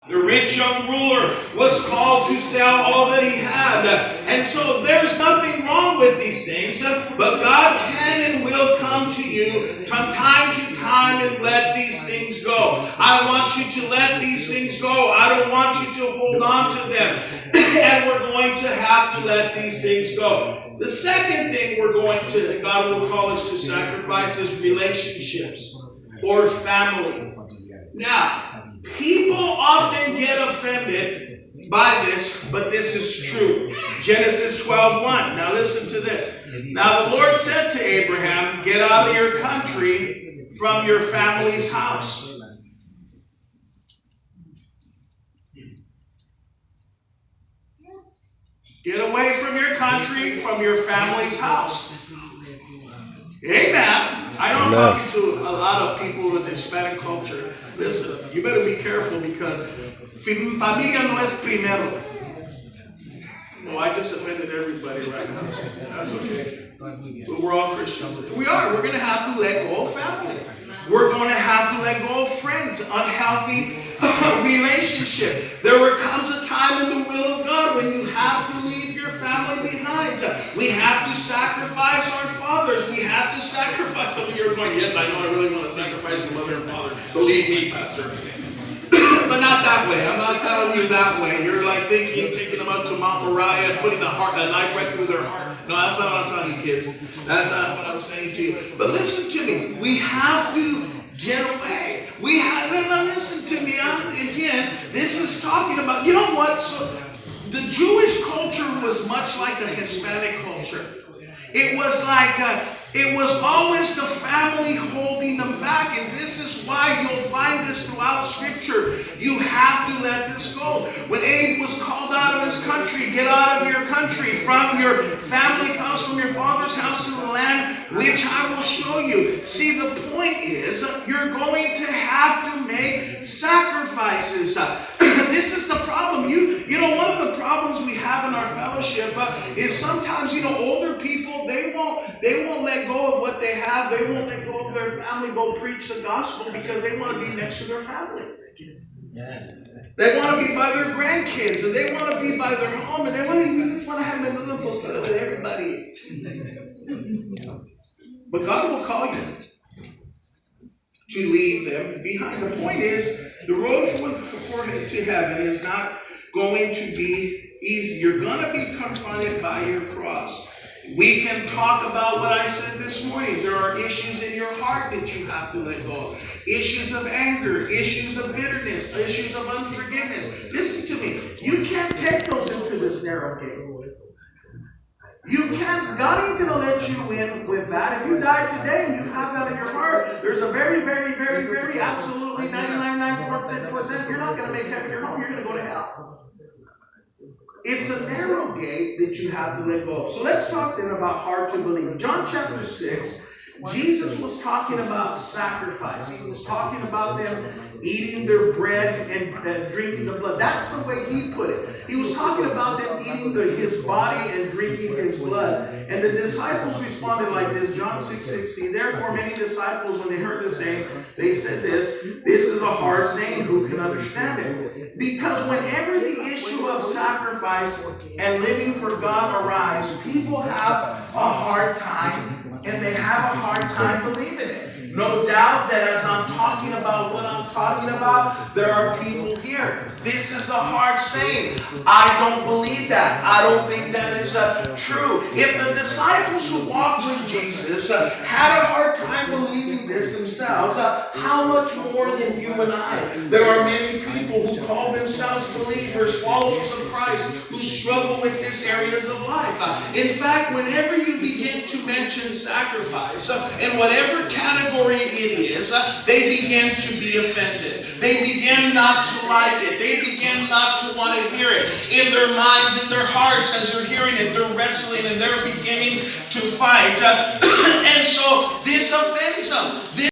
The rich young ruler was called to sell all that he had. And so there's nothing wrong with these things, but God can and will come to you from time to time and let these things go. I want you to let these things go. I don't want you to hold on to them. And we're going to have to let these things go. The second thing God will call us to sacrifice is relationships or family. Now, people often get offended by this, but this is true. Genesis 12:1. Now listen to this. Now the Lord said to Abraham, get out of your country, from your family's house. Get away from your country, from your family's house. Amen. I know I'm talking to a lot of people with Hispanic culture. Listen, you better be careful because familia no es primero. No, I just offended everybody right now. That's okay. But we're all Christians. We are. We're going to have to let go of family. We're going to have to let go of friends, unhealthy relationship. There comes a time in the will of God when you have to leave your family behind. We have to sacrifice our fathers. We have to sacrifice. Some of you are going, yes, I know I really want to sacrifice my mother and father. Believe me, Pastor. But not that way. I'm not telling you that way. You're like thinking, taking them up to Mount Moriah, putting a knife right through their heart. No, that's not what I'm telling you, kids. That's not what I'm saying to you. But listen to me. We have to get away. We have to listen to me. Again, this is talking about, you know what? So the Jewish culture was much like the Hispanic culture. It was like, it was always the family holding them back. And this is why you'll find this throughout Scripture. You have to let this go. When Abe was called out of his country, get out of your country, from your family house, from your father's house to the land which I will show you. See, the point is, you're going to have to make sacrifices. This is the problem. You know, one of the problems we have in our fellowship is sometimes, older people, they won't let go of what they have. They won't let go of their family, go preach the gospel because they want to be next to their family. They want to be by their grandkids, and they want to be by their home, and they just want to have a little postada with everybody. But God will call you to leave them behind. The point is, the road to heaven is not going to be easy. You're going to be confronted by your cross. We can talk about what I said this morning. There are issues in your heart that you have to let go of. Issues of anger, issues of bitterness, issues of unforgiveness. Listen to me. You can't take those into this narrow gate. You can't. God ain't going to let you in with that. If you die today and you have that in your heart, there's a very, very, very, very, absolutely 99.9% you're not going to make heaven your home. You're going to go to hell. It's a narrow gate that you have to let go of. So let's talk then about hard to believe. John chapter 6, Jesus was talking about sacrifice. He was talking about them eating their bread and drinking the blood. That's the way he put it. He was talking about them eating his body and drinking his blood. And the disciples responded like this, John 6:16. Therefore, many disciples, when they heard this saying, they said this is a hard saying, who can understand it? Because whenever the issue of sacrifice and living for God arise, people have a hard time, and they have a hard time believing it. No doubt that as I'm talking about what I'm talking about, there are people here. This is a hard saying. I don't believe that. I don't think that is true. If the disciples who walked with Jesus had a hard time believing this themselves, how much more than you and I? There are many people who call themselves believers, followers of Christ, who struggle with these areas of life. In fact, whenever you begin to mention sacrifice, in whatever category it is, they begin to be offended. They begin not to like it. They begin not to want to hear it. In their minds, in their hearts, as they're hearing it, they're wrestling and they're beginning to fight. And so this offends them.